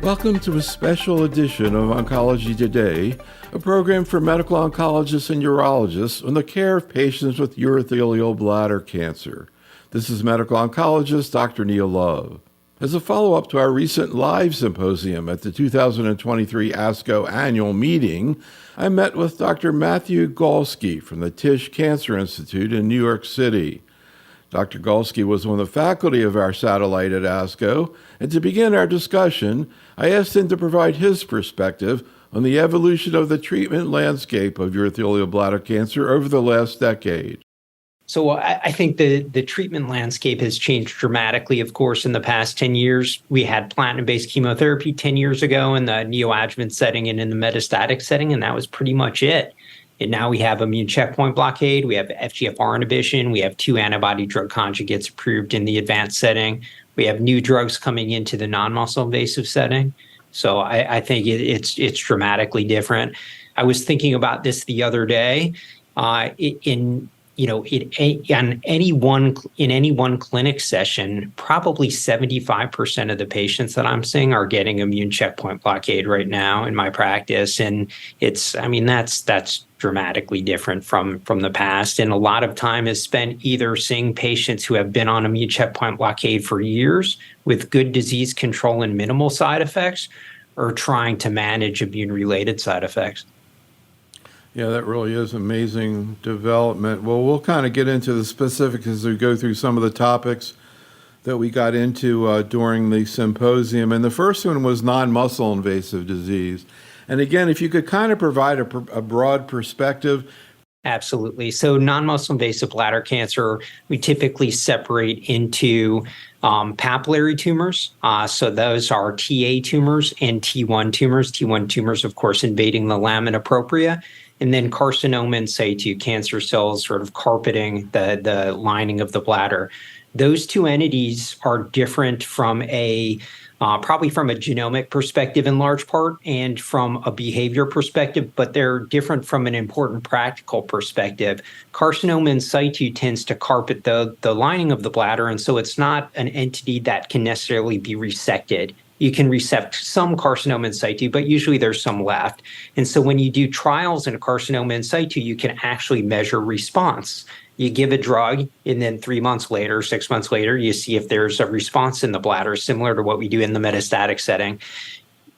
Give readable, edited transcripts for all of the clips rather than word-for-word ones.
Welcome to a special edition of Oncology Today, a program for medical oncologists and urologists on the care of patients with urothelial bladder cancer. This is medical oncologist Dr. Neil Love. As a follow-up to our recent live symposium at the 2023 ASCO annual meeting, I met with Dr. Matthew Galsky from the Tisch Cancer Institute in New York City. Dr. Galsky was one of the faculty of our satellite at ASCO, and to begin our discussion, I asked him to provide his perspective on the evolution of the treatment landscape of urothelial bladder cancer over the last decade. So I think the treatment landscape has changed dramatically, of course, in the past 10 years. We had platinum-based chemotherapy 10 years ago in the neoadjuvant setting and in the metastatic setting, and that was pretty much it. And now we have immune checkpoint blockade, we have FGFR inhibition, we have 2 antibody drug conjugates approved in the advanced setting. We have new drugs coming into the non-muscle invasive setting. So I think it's dramatically different. I was thinking about this the other day. In any one clinic session, probably 75% of the patients that I'm seeing are getting immune checkpoint blockade right now in my practice, and that's dramatically different from the past. And a lot of time is spent either seeing patients who have been on immune checkpoint blockade for years with good disease control and minimal side effects, or trying to manage immune-related side effects. Yeah, that really is amazing development. Well, we'll kind of get into the specifics as we go through some of the topics that we got into during the symposium. And the first one was non-muscle invasive disease. And again, if you could kind of provide a broad perspective. Absolutely. So non-muscle invasive bladder cancer, we typically separate into papillary tumors. So those are Ta tumors and T1 tumors. T1 tumors, of course, invading the lamina propria. And then carcinoma in situ, cancer cells sort of carpeting the lining of the bladder. Those two entities are different from probably from a genomic perspective in large part and from a behavior perspective, but they're different from an important practical perspective. Carcinoma in situ tends to carpet the lining of the bladder, and so it's not an entity that can necessarily be resected. You can resect some carcinoma in situ, but usually there's some left. And so when you do trials in a carcinoma in situ, you can actually measure response. You give a drug, and then 3 months later, 6 months later, you see if there's a response in the bladder, similar to what we do in the metastatic setting.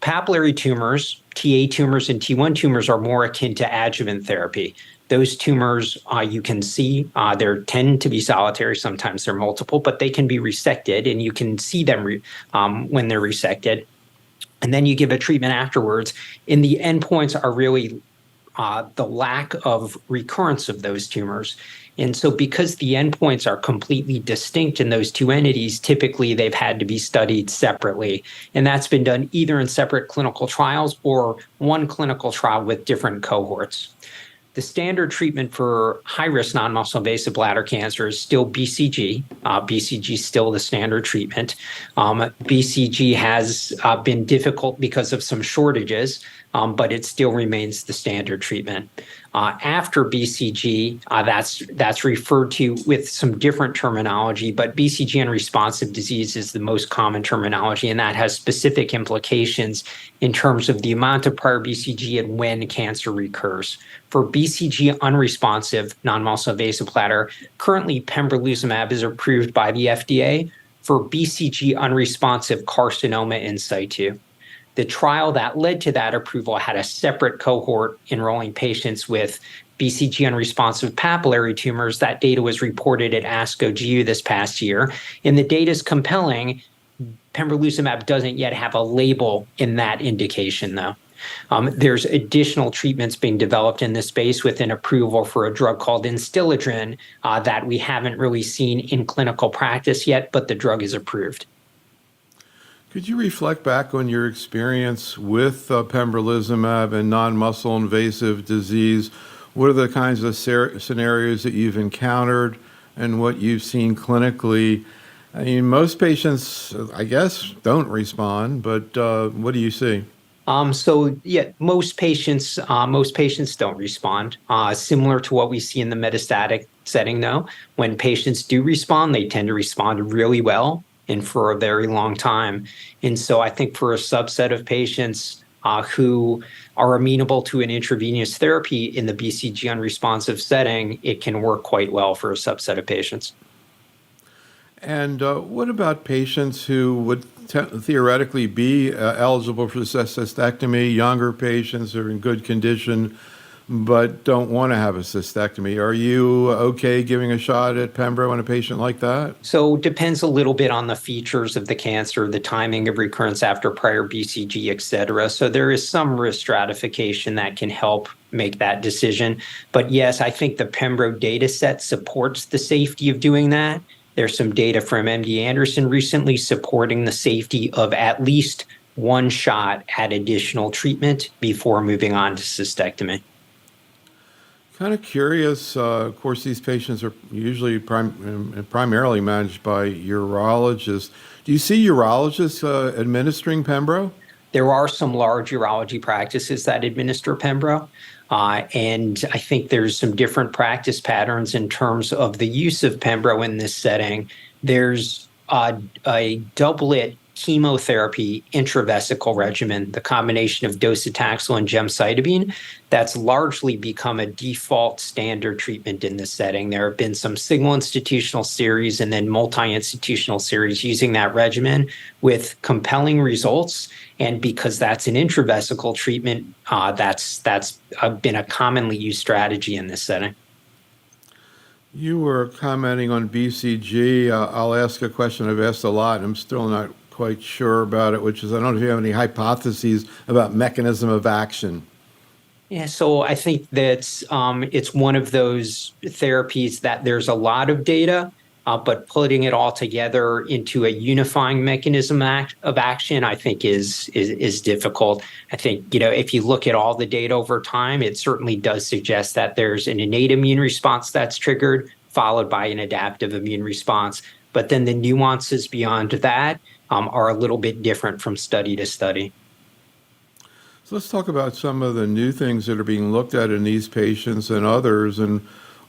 Papillary tumors, Ta tumors and T1 tumors are more akin to adjuvant therapy. Those tumors, you can see, they tend to be solitary. Sometimes they're multiple, but they can be resected, and you can see them when they're resected. And then you give a treatment afterwards, and the endpoints are really the lack of recurrence of those tumors. And so because the endpoints are completely distinct in those two entities, typically they've had to be studied separately. And that's been done either in separate clinical trials or one clinical trial with different cohorts. The standard treatment for high-risk non-muscle invasive bladder cancer is still BCG. BCG is still the standard treatment. BCG has been difficult because of some shortages, but it still remains the standard treatment. After BCG, that's referred to with some different terminology, but BCG unresponsive disease is the most common terminology, and that has specific implications in terms of the amount of prior BCG and when cancer recurs. For BCG unresponsive non-muscle invasive bladder, currently pembrolizumab is approved by the FDA for BCG unresponsive carcinoma in situ. The trial that led to that approval had a separate cohort enrolling patients with BCG unresponsive papillary tumors. That data was reported at ASCO GU this past year, and the data is compelling. Pembrolizumab doesn't yet have a label in that indication, though. There's additional treatments being developed in this space with an approval for a drug called Instiladrin that we haven't really seen in clinical practice yet, but the drug is approved. Could you reflect back on your experience with pembrolizumab and non-muscle invasive disease? What are the kinds of scenarios that you've encountered and what you've seen clinically? I mean, most patients, I guess, don't respond, but what do you see? Most patients don't respond. Similar to what we see in the metastatic setting, though, when patients do respond, they tend to respond really well. and for a very long time. And so I think for a subset of patients who are amenable to an intravenous therapy in the BCG unresponsive setting, it can work quite well for a subset of patients. And what about patients who would theoretically be eligible for cystectomy, younger patients who are in good condition but don't want to have a cystectomy? Are you okay giving a shot at Pembro in a patient like that? So it depends a little bit on the features of the cancer, the timing of recurrence after prior BCG, et cetera. So there is some risk stratification that can help make that decision. But yes, I think the Pembro data set supports the safety of doing that. There's some data from MD Anderson recently supporting the safety of at least one shot at additional treatment before moving on to cystectomy. Kind of curious. Of course, these patients are usually primarily managed by urologists. Do you see urologists administering Pembro? There are some large urology practices that administer Pembro. And I think there's some different practice patterns in terms of the use of Pembro in this setting. There's a doublet chemotherapy intravesical regimen, the combination of docetaxel and gemcitabine, that's largely become a default standard treatment in this setting. There have been some single institutional series and then multi-institutional series using that regimen with compelling results. And because that's an intravesical treatment, that's been a commonly used strategy in this setting. You were commenting on BCG. I'll ask a question I've asked a lot, and I'm still not quite sure about it, which is I don't know if you have any hypotheses about mechanism of action. Yeah, so I think that it's one of those therapies that there's a lot of data, but putting it all together into a unifying mechanism of action, I think is difficult. I think, if you look at all the data over time, it certainly does suggest that there's an innate immune response that's triggered, followed by an adaptive immune response. But then the nuances beyond that are a little bit different from study to study. So let's talk about some of the new things that are being looked at in these patients and others. And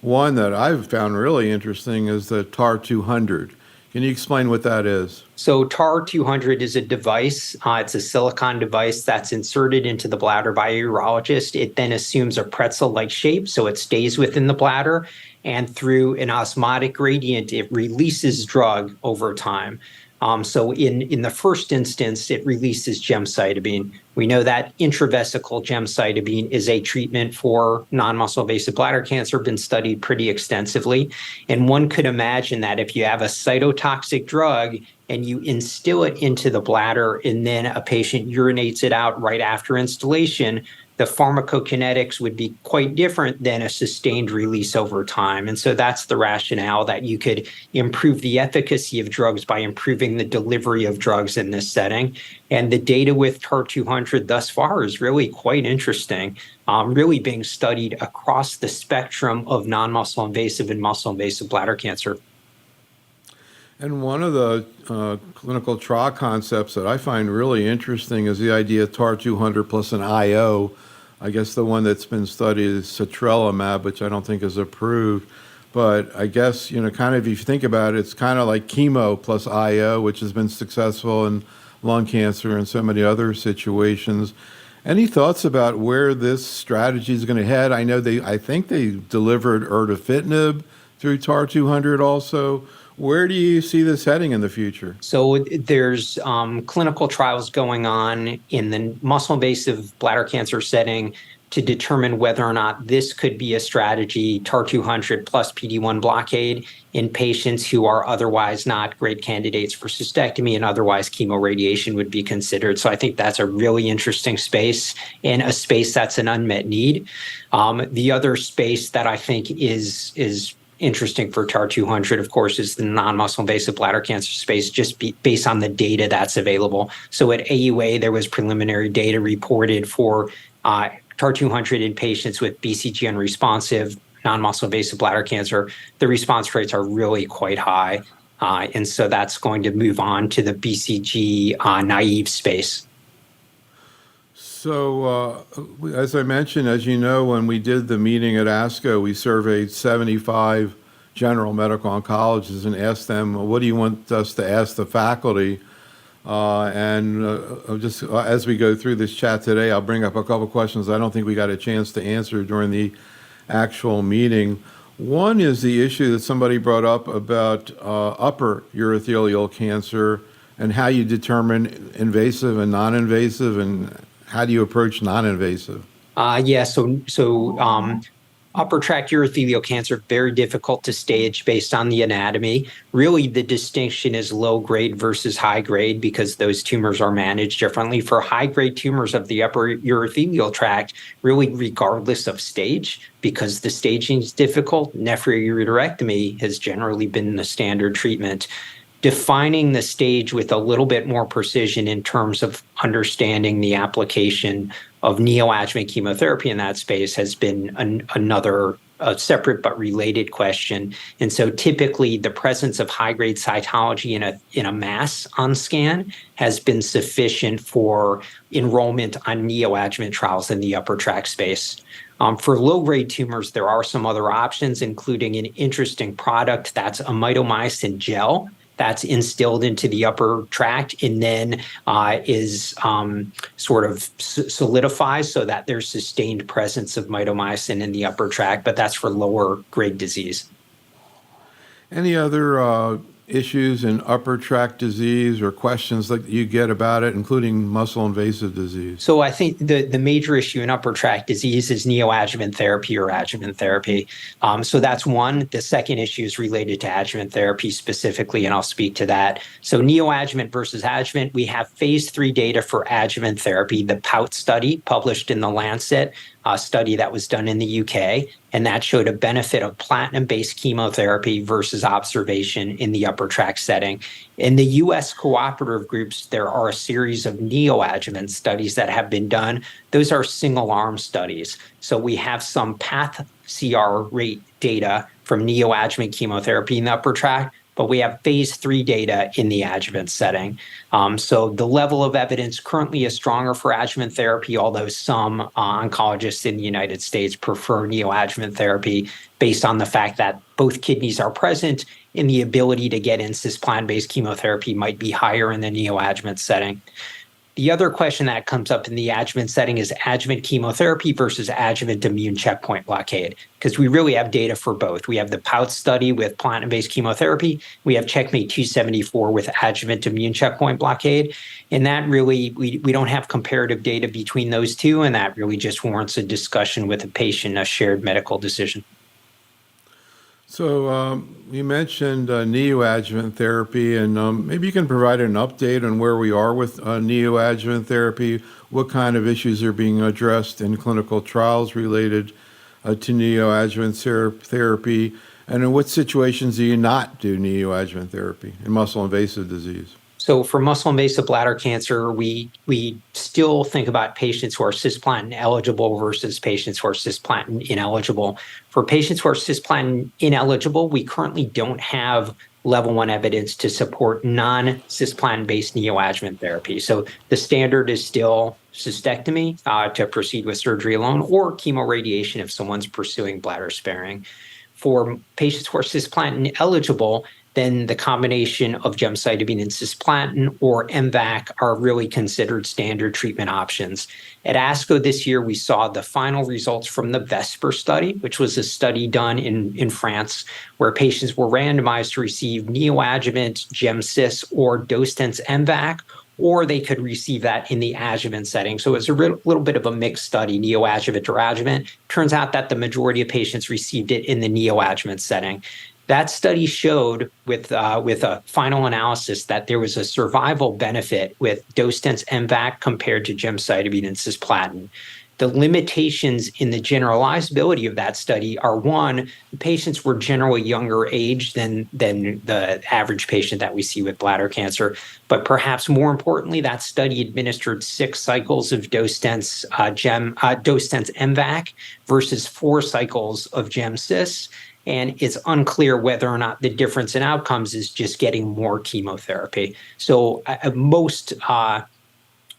one that I've found really interesting is the TAR-200. Can you explain what that is? So TAR-200 is a device. It's a silicon device that's inserted into the bladder by a urologist. It then assumes a pretzel-like shape, so it stays within the bladder. And through an osmotic gradient, it releases drug over time. So in the first instance, it releases gemcitabine. We know that intravesical gemcitabine is a treatment for non-muscle invasive bladder cancer, been studied pretty extensively. And one could imagine that if you have a cytotoxic drug and you instill it into the bladder and then a patient urinates it out right after instillation, the pharmacokinetics would be quite different than a sustained release over time. And so that's the rationale that you could improve the efficacy of drugs by improving the delivery of drugs in this setting. And the data with TAR-200 thus far is really quite interesting, really being studied across the spectrum of non-muscle invasive and muscle invasive bladder cancer. And one of the clinical trial concepts that I find really interesting is the idea of TAR-200 plus an IO. I guess the one that's been studied is citralumab, which I don't think is approved. But I guess, kind of if you think about it, it's kind of like chemo plus IO, which has been successful in lung cancer and so many other situations. Any thoughts about where this strategy is going to head? I think they delivered erdafitinib through TAR-200 also. Where do you see this heading in the future? So there's clinical trials going on in the muscle invasive bladder cancer setting to determine whether or not this could be a strategy, TAR-200 plus PD-1 blockade, in patients who are otherwise not great candidates for cystectomy and otherwise chemoradiation would be considered. So I think that's a really interesting space and a space that's an unmet need. The other space that I think is interesting for TAR-200, of course, is the non-muscle invasive bladder cancer space, just based on the data that's available. So at AUA, there was preliminary data reported for TAR-200 in patients with BCG unresponsive non-muscle invasive bladder cancer. The response rates are really quite high. And so that's going to move on to the BCG naive space. So, as I mentioned, as you know, when we did the meeting at ASCO, we surveyed 75 general medical oncologists and ask them, what do you want us to ask the faculty? Just as we go through this chat today, I'll bring up a couple questions I don't think we got a chance to answer during the actual meeting. One is the issue that somebody brought up about upper urothelial cancer and how you determine invasive and non-invasive, and how do you approach non-invasive? Upper tract urothelial cancer, very difficult to stage based on the anatomy. Really, the distinction is low grade versus high grade because those tumors are managed differently. For high grade tumors of the upper urothelial tract, really regardless of stage, because the staging is difficult, nephroureterectomy has generally been the standard treatment. Defining the stage with a little bit more precision in terms of understanding the application of neoadjuvant chemotherapy in that space has been another separate but related question. And so typically the presence of high-grade cytology in a mass on scan has been sufficient for enrollment on neoadjuvant trials in the upper tract space. For low-grade tumors, there are some other options, including an interesting product that's a mitomycin gel that's instilled into the upper tract and then is sort of solidifies so that there's sustained presence of mitomycin in the upper tract, but that's for lower grade disease. Any other issues in upper tract disease or questions that you get about it, including muscle invasive disease? So I think the major issue in upper tract disease is neoadjuvant therapy or adjuvant therapy. So that's one. The second issue is related to adjuvant therapy specifically, and I'll speak to that. So neoadjuvant versus adjuvant, we have phase 3 data for adjuvant therapy, the POUT study published in the Lancet, a study that was done in the UK, and that showed a benefit of platinum-based chemotherapy versus observation in the upper tract setting. In the US cooperative groups, there are a series of neoadjuvant studies that have been done. Those are single-arm studies. So we have some path CR rate data from neoadjuvant chemotherapy in the upper tract, but we have phase 3 data in the adjuvant setting. So the level of evidence currently is stronger for adjuvant therapy, although some oncologists in the United States prefer neoadjuvant therapy based on the fact that both kidneys are present and the ability to get in cisplatin-based chemotherapy might be higher in the neoadjuvant setting. The other question that comes up in the adjuvant setting is adjuvant chemotherapy versus adjuvant immune checkpoint blockade, because we really have data for both. We have the POUT study with platinum-based chemotherapy. We have Checkmate 274 with adjuvant immune checkpoint blockade. And that really, we don't have comparative data between those two, and that really just warrants a discussion with a patient, a shared medical decision. So you mentioned neoadjuvant therapy, and maybe you can provide an update on where we are with neoadjuvant therapy, what kind of issues are being addressed in clinical trials related to neoadjuvant therapy, and in what situations do you not do neoadjuvant therapy in muscle invasive disease? So for muscle invasive bladder cancer, we still think about patients who are cisplatin eligible versus patients who are cisplatin ineligible. For patients who are cisplatin ineligible, we currently don't have level 1 evidence to support non-cisplatin-based neoadjuvant therapy. So the standard is still cystectomy to proceed with surgery alone, or chemoradiation if someone's pursuing bladder sparing. For patients who are cisplatin eligible, then the combination of gemcitabine and cisplatin or MVAC are really considered standard treatment options. At ASCO this year, we saw the final results from the VESPER study, which was a study done in France, where patients were randomized to receive neoadjuvant gemcis or dose-dense MVAC, or they could receive that in the adjuvant setting. So it's a little bit of a mixed study, neoadjuvant or adjuvant. Turns out that the majority of patients received it in the neoadjuvant setting. That study showed with a final analysis that there was a survival benefit with dose-dense MVAC compared to gemcitabine and cisplatin. The limitations in the generalizability of that study are, one, the patients were generally younger age than the average patient that we see with bladder cancer. But perhaps more importantly, that study administered 6 cycles of dose-dense MVAC versus 4 cycles of gemcis. And it's unclear whether or not the difference in outcomes is just getting more chemotherapy. So most GU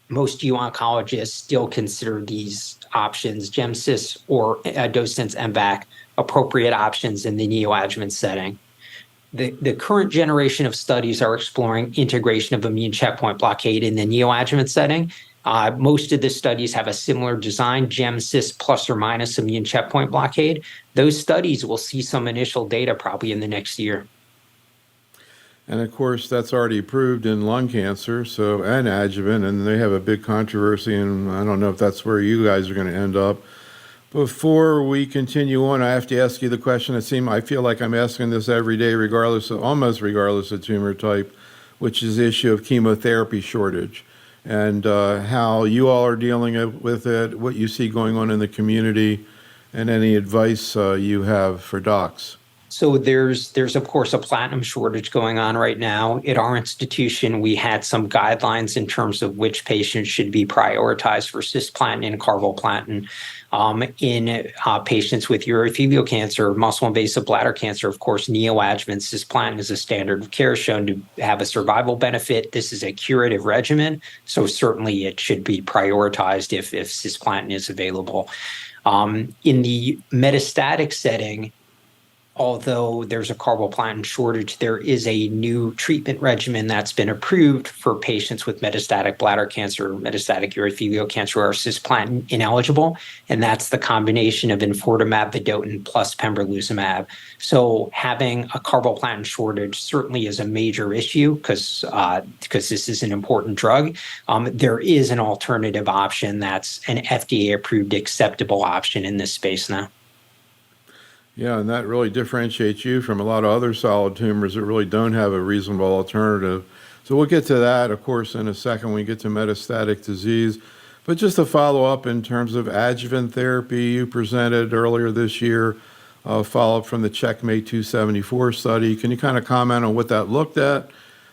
oncologists still consider these options, gemcis or dose-dense MVAC, appropriate options in the neoadjuvant setting. The current generation of studies are exploring integration of immune checkpoint blockade in the neoadjuvant setting. Most of the studies have a similar design, gem-cis plus or minus immune checkpoint blockade. Those studies will see some initial data probably in the next year. And of course, that's already approved in lung cancer, and adjuvant, and they have a big controversy, and I don't know if that's where you guys are going to end up. Before we continue on, I have to ask you the question. I feel like I'm asking this every day, almost regardless of tumor type, which is the issue of chemotherapy shortage, and how you all are dealing with it, what you see going on in the community, and any advice you have for docs. So there's of course a platinum shortage going on right now. At our institution, we had some guidelines in terms of which patients should be prioritized for cisplatin and carboplatin. In patients with urothelial cancer, muscle invasive bladder cancer, of course, neoadjuvant cisplatin is a standard of care shown to have a survival benefit. This is a curative regimen, so certainly it should be prioritized if cisplatin is available. In the metastatic setting, although there's a carboplatin shortage, there is a new treatment regimen that's been approved for patients with metastatic bladder cancer, metastatic urothelial cancer, or cisplatin ineligible, and that's the combination of enfortumab vedotin plus pembrolizumab. So having a carboplatin shortage certainly is a major issue because this is an important drug. There is an alternative option that's an FDA-approved acceptable option in this space now. Yeah, and that really differentiates you from a lot of other solid tumors that really don't have a reasonable alternative. So we'll get to that, of course, in a second when we get to metastatic disease. But just to follow up in terms of adjuvant therapy, you presented earlier this year a follow-up from the Checkmate 274 study. Can you kind of comment on what that looked at,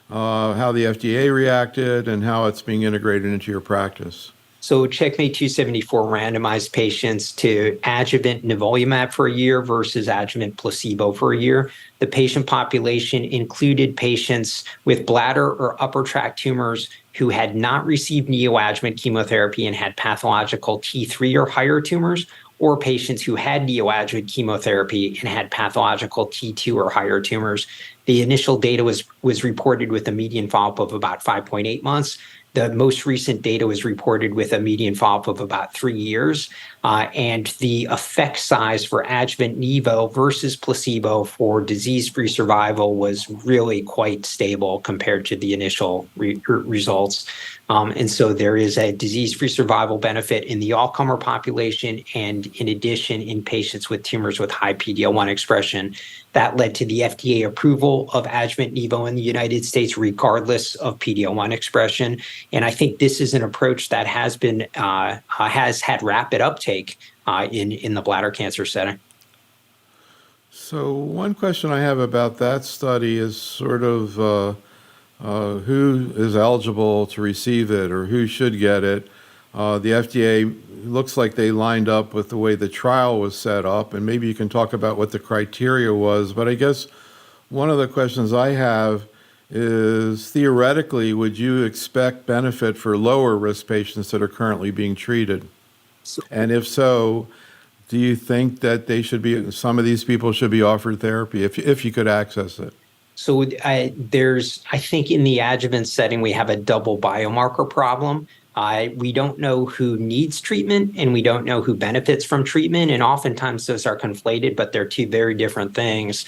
how the FDA reacted, and how it's being integrated into your practice? So Checkmate 274 randomized patients to adjuvant nivolumab for a year versus adjuvant placebo for a year. The patient population included patients with bladder or upper tract tumors who had not received neoadjuvant chemotherapy and had pathological T3 or higher tumors, or patients who had neoadjuvant chemotherapy and had pathological T2 or higher tumors. The initial data was reported with a median follow-up of about 5.8 months. The most recent data was reported with a median follow-up of about 3 years, and the effect size for adjuvant nivo versus placebo for disease-free survival was really quite stable compared to the initial results. And so there is a disease-free survival benefit in the all-comer population, and in addition, in patients with tumors with high PD-L1 expression. That led to the FDA approval of adjuvant nivo in the United States, regardless of PD-L1 expression. And I think this is an approach that has had rapid uptake in the bladder cancer setting. So one question I have about that study is sort of who is eligible to receive it or who should get it. The FDA looks like they lined up with the way the trial was set up, and maybe you can talk about what the criteria was. But I guess one of the questions I have is, theoretically, would you expect benefit for lower risk patients that are currently being treated? And if so, do you think that some of these people should be offered therapy if you could access it? So I think in the adjuvant setting, we have a double biomarker problem. We don't know who needs treatment and we don't know who benefits from treatment. And oftentimes those are conflated, but they're two very different things.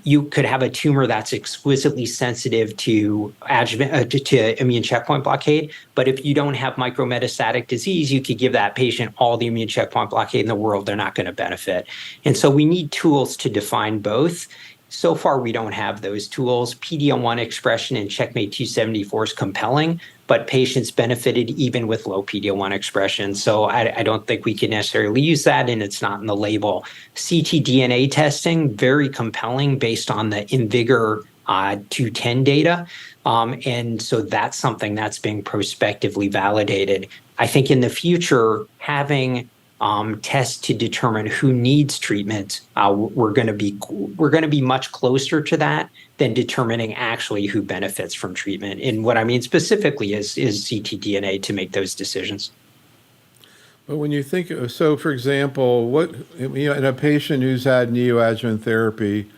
You could have a tumor that's exquisitely sensitive to to immune checkpoint blockade. But if you don't have micrometastatic disease, you could give that patient all the immune checkpoint blockade in the world. They're not going to benefit. And so we need tools to define both. So far, we don't have those tools. PD-L1 expression in Checkmate 274 is compelling, but patients benefited even with low PD-L1 expression. So I don't think we can necessarily use that, and it's not in the label. ctDNA testing, very compelling based on the IMvigor 210 data. And so that's something that's being prospectively validated. I think in the future, having tests to determine who needs treatment, we're going to be much closer to that than determining actually who benefits from treatment. And what I mean specifically is ctDNA to make those decisions. But when you think, so for example, in a patient who's had neoadjuvant therapy,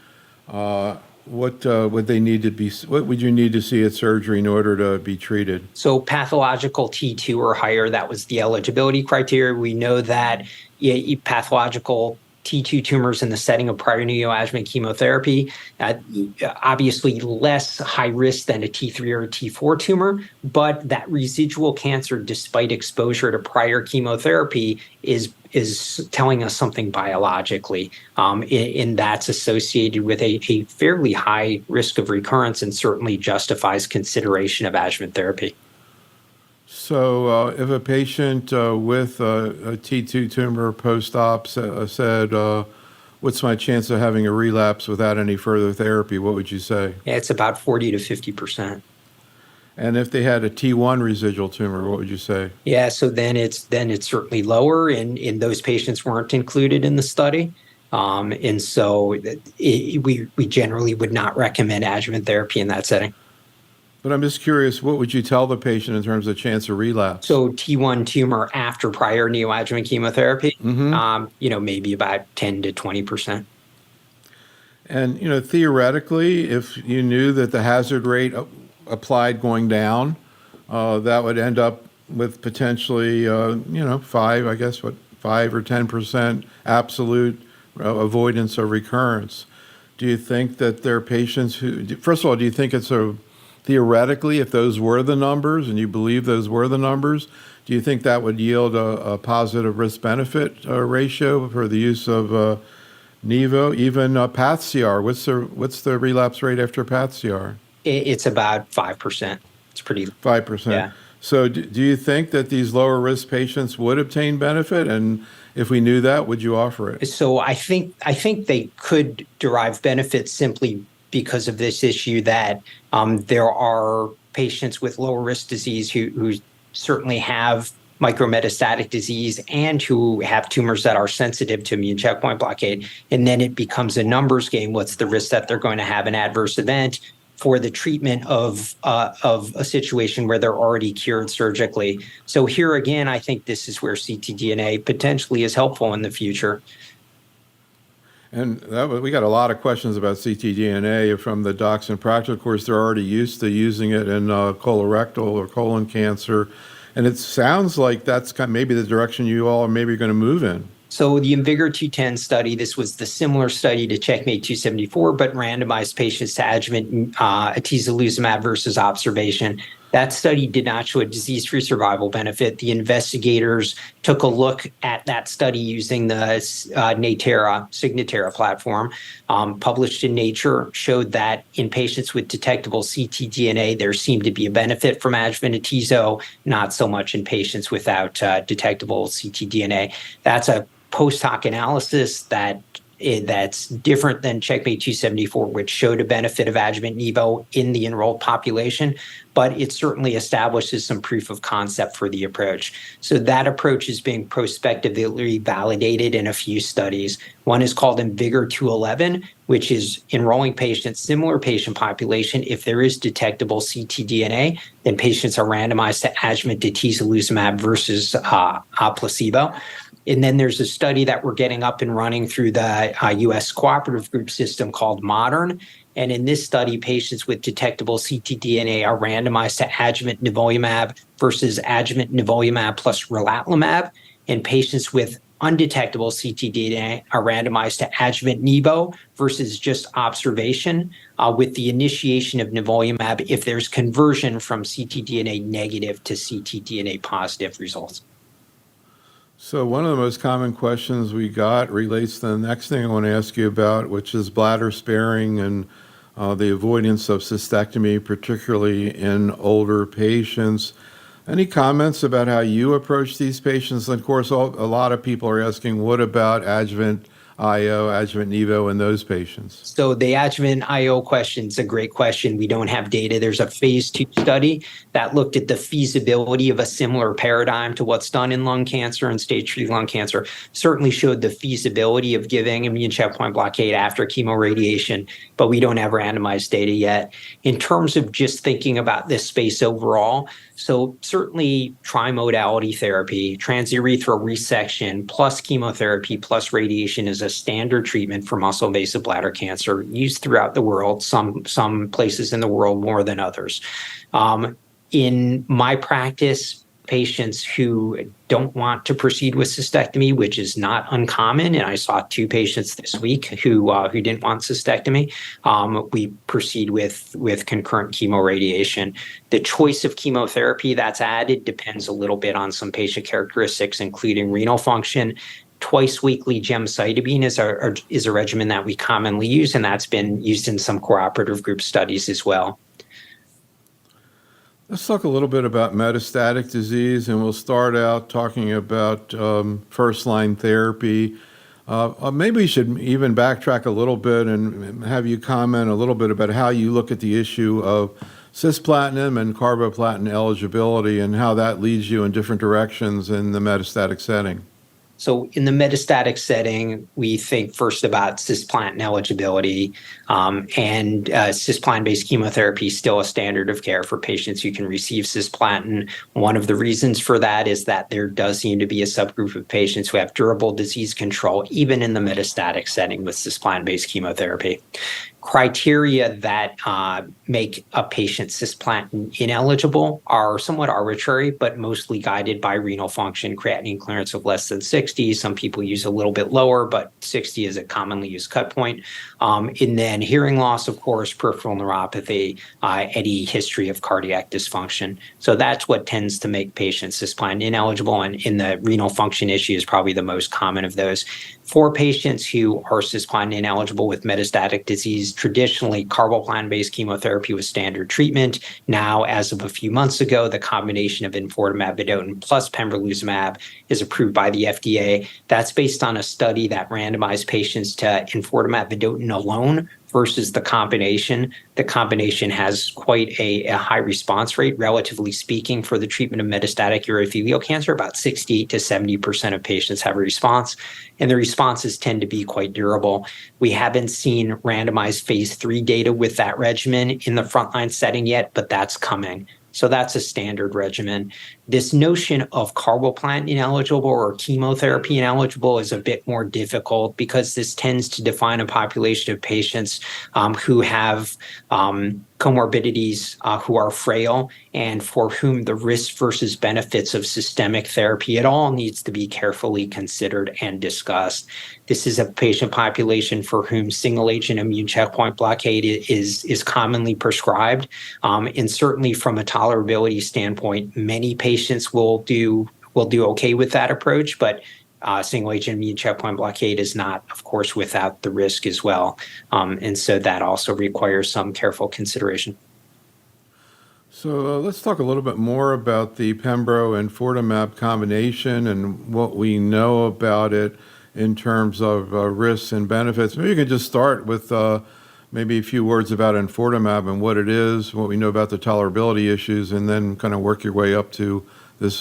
what would they need to be? What would you need to see at surgery in order to be treated? So pathological T2 or higher, that was the eligibility criteria. We know that pathological T2 tumors in the setting of prior neoadjuvant chemotherapy, obviously less high risk than a T3 or a T4 tumor, but that residual cancer, despite exposure to prior chemotherapy, is telling us something biologically, and that's associated with a fairly high risk of recurrence and certainly justifies consideration of adjuvant therapy. So if a patient with a T2 tumor post-op said, what's my chance of having a relapse without any further therapy, what would you say? Yeah, it's about 40 to 50%. And if they had a T1 residual tumor, what would you say? Yeah, so then it's certainly lower, and those patients weren't included in the study. And so we generally would not recommend adjuvant therapy in that setting. But I'm just curious, what would you tell the patient in terms of chance of relapse? So T1 tumor after prior neoadjuvant chemotherapy, maybe about 10 to 20%. And, theoretically, if you knew that the hazard rate applied going down, that would end up with potentially, 5 or 10% absolute avoidance of recurrence. Do you think that there are patients first of all, do you think it's theoretically, if those were the numbers, and you believe those were the numbers, do you think that would yield a positive risk-benefit ratio for the use of Nivo, even PathCR? What's the relapse rate after PathCR? It's about 5%. It's pretty 5%. Yeah. So do you think that these lower risk patients would obtain benefit? And if we knew that, would you offer it? So I think they could derive benefits simply because of this issue that there are patients with lower risk disease who certainly have micrometastatic disease and who have tumors that are sensitive to immune checkpoint blockade. And then it becomes a numbers game. What's the risk that they're going to have an adverse event for the treatment of a situation where they're already cured surgically? So here again, I think this is where ctDNA potentially is helpful in the future. And we got a lot of questions about ctDNA from the docs in practice. Of course, they're already used to using it in colorectal or colon cancer. And it sounds like that's maybe the direction you all are maybe going to move in. So the IMvigor210 study, this was the similar study to Checkmate 274, but randomized patients to adjuvant atezolizumab versus observation. That study did not show a disease-free survival benefit. The investigators took a look at that study using the Signatera platform, published in Nature, showed that in patients with detectable ctDNA, there seemed to be a benefit from adjuvant atezo, not so much in patients without detectable ctDNA. That's a post hoc analysis that's different than Checkmate 274, which showed a benefit of adjuvant Nivo in the enrolled population, but it certainly establishes some proof of concept for the approach. So that approach is being prospectively validated in a few studies. One is called IMvigor211, which is enrolling patients, similar patient population. If there is detectable ctDNA, then patients are randomized to adjuvant atezolizumab versus placebo. And then there's a study that we're getting up and running through the U.S. cooperative group system called MODERN. And in this study, patients with detectable ctDNA are randomized to adjuvant nivolumab versus adjuvant nivolumab plus relatlimab. And patients with undetectable ctDNA are randomized to adjuvant Nivo versus just observation with the initiation of nivolumab if there's conversion from ctDNA negative to ctDNA positive results. So one of the most common questions we got relates to the next thing I want to ask you about, which is bladder sparing and the avoidance of cystectomy, particularly in older patients. Any comments about how you approach these patients? And of course, a lot of people are asking, what about adjuvant IO, adjuvant, Nevo in those patients? So the adjuvant IO question is a great question. We don't have data. There's a phase 2 study that looked at the feasibility of a similar paradigm to what's done in lung cancer and stage 3 lung cancer. Certainly showed the feasibility of giving immune checkpoint blockade after chemoradiation, but we don't have randomized data yet. In terms of just thinking about this space overall, so certainly trimodality therapy, transurethral resection, plus chemotherapy, plus radiation is a standard treatment for muscle-invasive bladder cancer used throughout the world, some places in the world more than others. In my practice, patients who don't want to proceed with cystectomy, which is not uncommon, and I saw 2 patients this week who didn't want cystectomy, we proceed with concurrent chemoradiation. The choice of chemotherapy that's added depends a little bit on some patient characteristics, including renal function. Twice weekly gemcitabine is a regimen that we commonly use, and that's been used in some cooperative group studies as well. Let's talk a little bit about metastatic disease, and we'll start out talking about first-line therapy. Maybe we should even backtrack a little bit and have you comment a little bit about how you look at the issue of cisplatin and carboplatin eligibility and how that leads you in different directions in the metastatic setting. So in the metastatic setting, we think first about cisplatin eligibility, and cisplatin-based chemotherapy is still a standard of care for patients who can receive cisplatin. One of the reasons for that is that there does seem to be a subgroup of patients who have durable disease control, even in the metastatic setting with cisplatin-based chemotherapy. Criteria that make a patient cisplatin ineligible are somewhat arbitrary, but mostly guided by renal function, creatinine clearance of less than 60. Some people use a little bit lower, but 60 is a commonly used cut point. And then hearing loss, of course, peripheral neuropathy, any history of cardiac dysfunction. So that's what tends to make patients cisplatin ineligible, and in the renal function issue is probably the most common of those. For patients who are cisplatin ineligible with metastatic disease, traditionally carboplatin-based chemotherapy was standard treatment. Now, as of a few months ago, the combination of enfortumab vedotin plus pembrolizumab is approved by the FDA. That's based on a study that randomized patients to enfortumab vedotin alone versus the combination. The combination has quite a high response rate, relatively speaking, for the treatment of metastatic urothelial cancer. About 60 to 70% of patients have a response, and the responses tend to be quite durable. We haven't seen randomized phase 3 data with that regimen in the frontline setting yet, but that's coming. So that's a standard regimen. This notion of carboplatin ineligible or chemotherapy ineligible is a bit more difficult because this tends to define a population of patients who have comorbidities, who are frail, and for whom the risks versus benefits of systemic therapy at all needs to be carefully considered and discussed. This is a patient population for whom single-agent immune checkpoint blockade is commonly prescribed, and certainly from a tolerability standpoint, many patients will do okay with that approach, but single-agent immune checkpoint blockade is not, of course, without the risk as well. And so that also requires some careful consideration. So let's talk a little bit more about the pembro and enfortumab combination and what we know about it in terms of risks and benefits. Maybe you can just start with maybe a few words about enfortumab and what it is, what we know about the tolerability issues, and then kind of work your way up to this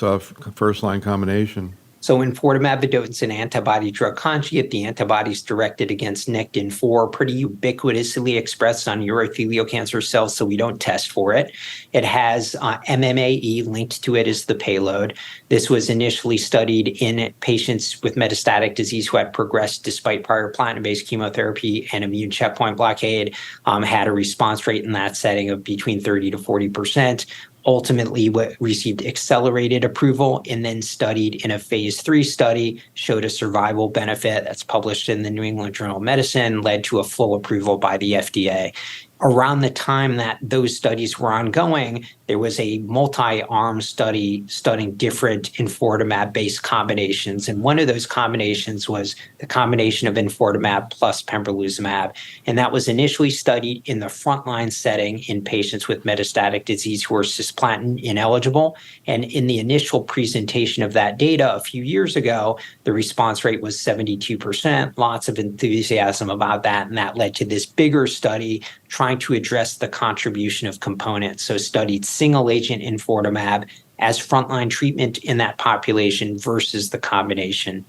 first-line combination. So enfortumab vedotin is an antibody-drug conjugate. The antibody is directed against Nectin-4, pretty ubiquitously expressed on urothelial cancer cells, so we don't test for it. It has MMAE linked to it as the payload. This was initially studied in patients with metastatic disease who had progressed despite prior platinum-based chemotherapy and immune checkpoint blockade, had a response rate in that setting of between 30 to 40%. Ultimately received accelerated approval and then studied in a phase 3 study, showed a survival benefit that's published in the New England Journal of Medicine, led to a full approval by the FDA. around the time that those studies were ongoing, there was a multi-arm study studying different enfortumab-based combinations. And one of those combinations was the combination of enfortumab plus pembrolizumab. And that was initially studied in the frontline setting in patients with metastatic disease who were cisplatin ineligible. And in the initial presentation of that data a few years ago, the response rate was 72%, lots of enthusiasm about that. And that led to this bigger study trying to address the contribution of components. So studied single agent enfortumab as frontline treatment in that population versus the combination.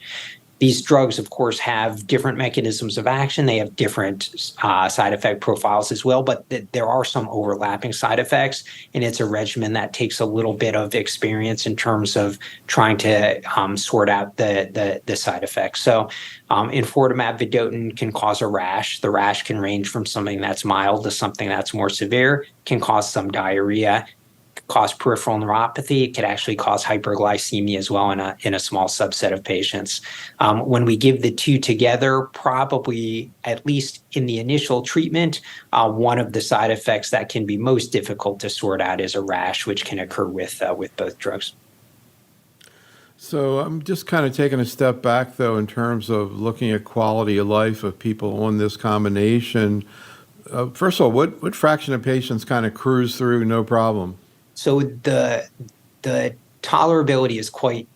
These drugs, of course, have different mechanisms of action. They have different side effect profiles as well, but there are some overlapping side effects, and it's a regimen that takes a little bit of experience in terms of trying to sort out the side effects. So enfortumab vedotin can cause a rash. The rash can range from something that's mild to something that's more severe, can cause some diarrhea, cause peripheral neuropathy. It could actually cause hyperglycemia as well in a small subset of patients. When we give the two together, probably at least in the initial treatment, one of the side effects that can be most difficult to sort out is a rash, which can occur with both drugs. So I'm just kind of taking a step back, though, in terms of looking at quality of life of people on this combination. First of all, what fraction of patients kind of cruise through no problem? So the tolerability is quite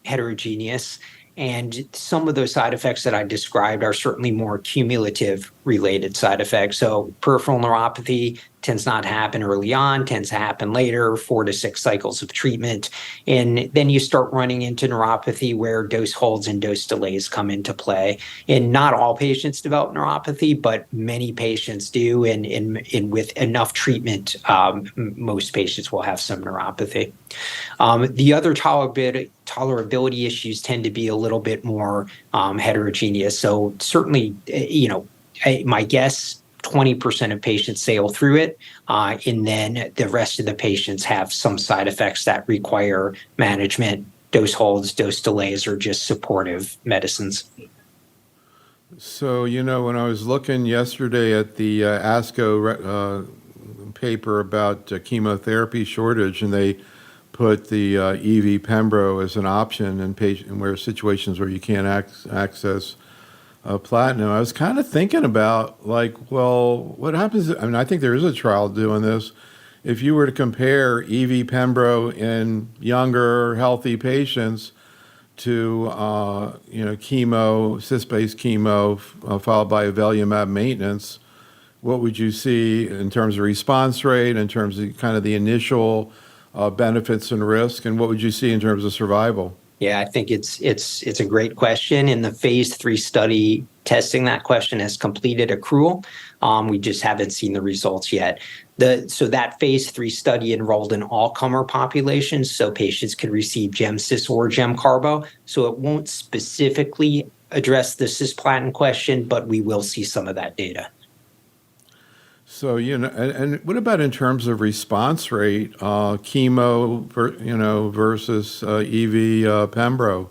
heterogeneous, and some of those side effects that I described are certainly more cumulative related side effects. So peripheral neuropathy tends not to happen early on, tends to happen later, 4 to 6 cycles of treatment. And then you start running into neuropathy where dose holds and dose delays come into play. And not all patients develop neuropathy, but many patients do. And with enough treatment, most patients will have some neuropathy. The other tolerability issues tend to be a little bit more heterogeneous. So certainly, my guess, 20% of patients sail through it, and then the rest of the patients have some side effects that require management, dose holds, dose delays, or just supportive medicines. So, when I was looking yesterday at the ASCO paper about chemotherapy shortage, and they put the EV Pembro as an option in where situations where you can't access platinum, I was kind of thinking about, what happens? I mean, I think there is a trial doing this. If you were to compare EV Pembro in younger, healthy patients to, chemo, cis-based chemo, followed by avelumab maintenance, what would you see in terms of response rate, in terms of kind of the initial benefits and risk, and what would you see in terms of survival? Yeah, I think it's a great question. And the phase 3 study testing that question has completed accrual. We just haven't seen the results yet. So that phase 3 study enrolled an all-comer population, so patients could receive Gem-Cis or Gem-Carbo. So it won't specifically address the cisplatin question, but we will see some of that data. So, and what about in terms of response rate, chemo, versus EV Pembro?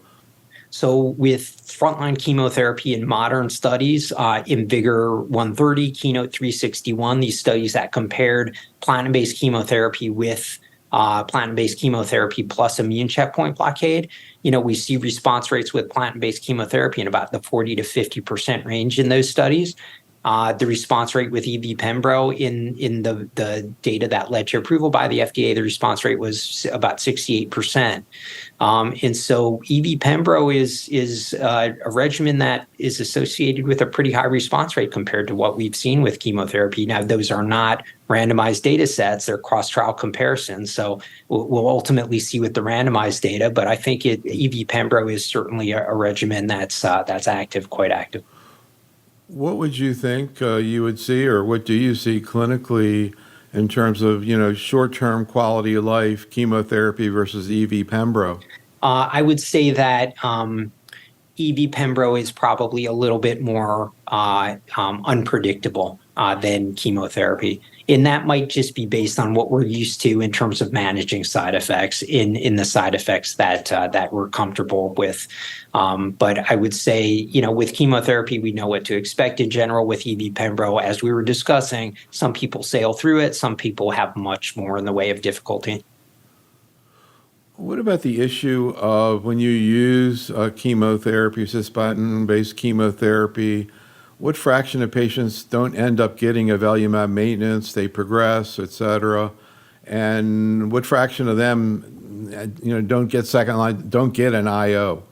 So with frontline chemotherapy in modern studies, IMvigor 130, Keynote 361, these studies that compared platinum-based chemotherapy with platinum-based chemotherapy plus immune checkpoint blockade, we see response rates with platinum-based chemotherapy in about the 40 to 50% range in those studies. The response rate with EV Pembro in the data that led to approval by the FDA, the response rate was about 68%. And so EV Pembro is a regimen that is associated with a pretty high response rate compared to what we've seen with chemotherapy. Now, those are not randomized data sets, they're cross-trial comparisons. So we'll ultimately see with the randomized data, but I think EV Pembro is certainly a regimen that's active, quite active. What would you think you would see, or what do you see clinically in terms of, short-term quality of life, chemotherapy versus EV Pembro? I would say that EV Pembro is probably a little bit more unpredictable than chemotherapy. And that might just be based on what we're used to in terms of managing side effects in the side effects that we're comfortable with. But I would say, with chemotherapy, we know what to expect in general with EV Pembro. As we were discussing, some people sail through it. Some people have much more in the way of difficulty. What about the issue of when you use chemotherapy, cisplatin-based chemotherapy, what fraction of patients don't end up getting avelumab maintenance, they progress, et cetera, and what fraction of them, don't get second line, don't get an IO?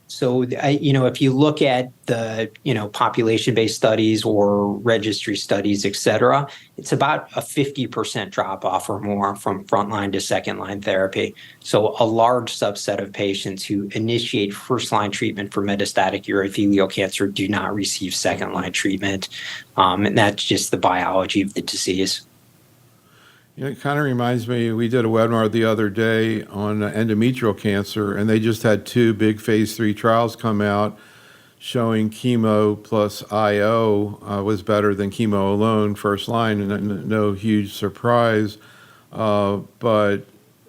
So, if you look at the, population-based studies or registry studies, et cetera, it's about a 50% drop-off or more from frontline to second-line therapy. So a large subset of patients who initiate first-line treatment for metastatic urothelial cancer do not receive second-line treatment. And that's just the biology of the disease. It kind of reminds me, we did a webinar the other day on endometrial cancer, and they just had 2 big phase 3 trials come out showing chemo plus IO was better than chemo alone first line, and no huge surprise. But,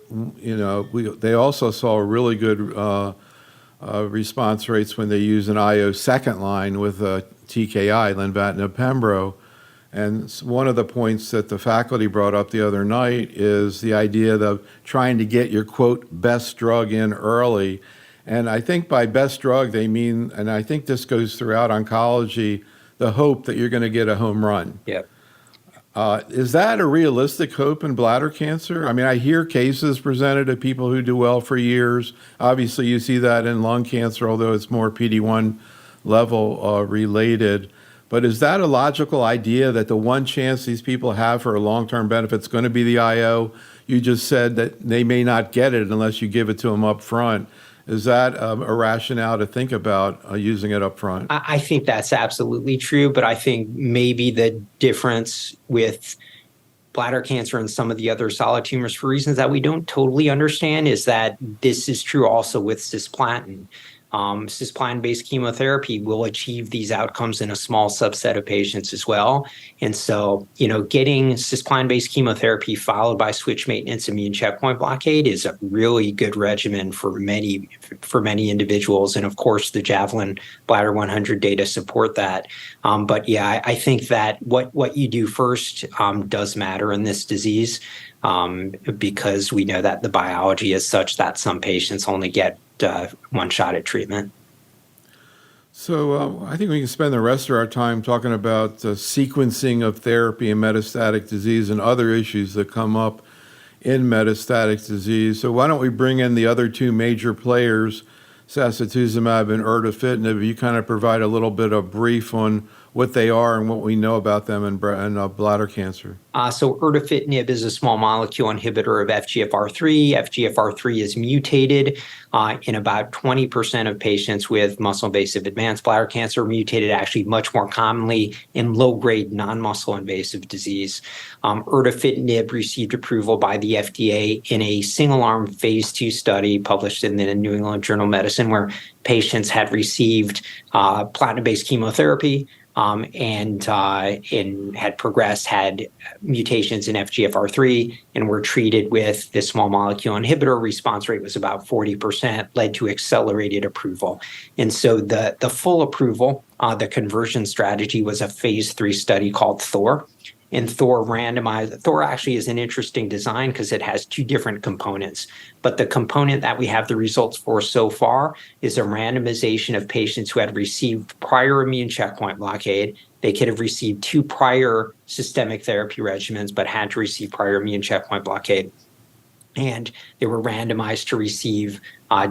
they also saw really good response rates when they use an IO second line with a TKI, lenvatinib pembro. And one of the points that the faculty brought up the other night is the idea of trying to get your, quote, best drug in early. And I think by best drug, they mean, and I think this goes throughout oncology, the hope that you're going to get a home run. Yep. Is that a realistic hope in bladder cancer? I mean, I hear cases presented of people who do well for years. Obviously, you see that in lung cancer, although it's more PD-1 level related. But is that a logical idea that the one chance these people have for a long-term benefit is going to be the IO? You just said that they may not get it unless you give it to them up front. Is that a rationale to think about using it up front? I think that's absolutely true, but I think maybe the difference with bladder cancer and some of the other solid tumors, for reasons that we don't totally understand, is that this is true also with cisplatin. Cisplatin-based chemotherapy will achieve these outcomes in a small subset of patients as well. And so, getting cisplatin-based chemotherapy followed by switch maintenance immune checkpoint blockade is a really good regimen for many individuals. And of course, the Javelin Bladder 100 data support that. But yeah, I think that what you do first does matter in this disease because we know that the biology is such that some patients only get one shot at treatment. So I think we can spend the rest of our time talking about sequencing of therapy in metastatic disease and other issues that come up in metastatic disease. So why don't we bring in the other 2 major players, sacituzumab and erdafitinib. You kind of provide a little bit of brief on what they are and what we know about them in bladder cancer. So erdafitinib is a small molecule inhibitor of FGFR3. FGFR3 is mutated in about 20% of patients with muscle-invasive advanced bladder cancer, mutated actually much more commonly in low-grade non-muscle invasive disease. Erdafitinib received approval by the FDA in a single-arm phase 2 study published in the New England Journal of Medicine where patients had received platinum-based chemotherapy and had progressed, had mutations in FGFR3, and were treated with this small molecule inhibitor. Response rate was about 40%, led to accelerated approval. And so the full approval, the conversion strategy was a phase 3 study called Thor. And Thor actually is an interesting design because it has 2 different components. But the component that we have the results for so far is a randomization of patients who had received prior immune checkpoint blockade. They could have received 2 prior systemic therapy regimens, but had to receive prior immune checkpoint blockade. And they were randomized to receive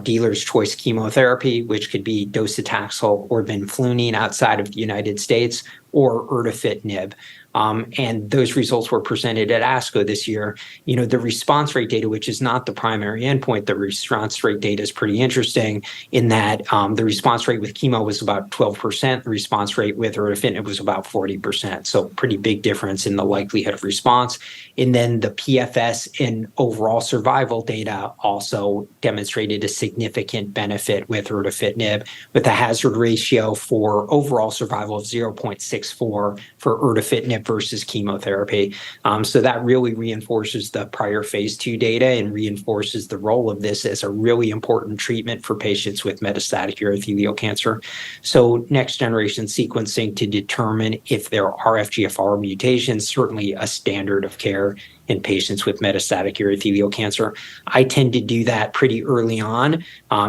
dealer's choice chemotherapy, which could be docetaxel or vinflunine outside of the United States, or erdafitinib. And those results were presented at ASCO this year. The response rate data, which is not the primary endpoint, the response rate data is pretty interesting in that the response rate with chemo was about 12%. The response rate with erdafitinib was about 40%. So pretty big difference in the likelihood of response. And then the PFS and overall survival data also demonstrated a significant benefit with erdafitinib, with a hazard ratio for overall survival of 0.64 for erdafitinib versus chemotherapy. So that really reinforces the prior phase 2 data and reinforces the role of this as a really important treatment for patients with metastatic urothelial cancer. So next generation sequencing to determine if there are FGFR mutations, certainly a standard of care in patients with metastatic urothelial cancer. I tend to do that pretty early on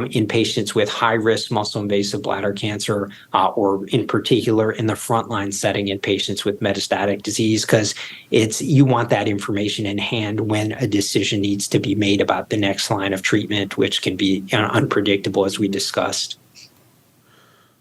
in patients with high-risk muscle-invasive bladder cancer, or in particular in the frontline setting in patients with metastatic disease, because you want that information in hand when a decision needs to be made about the next line of treatment, which can be unpredictable, as we discussed.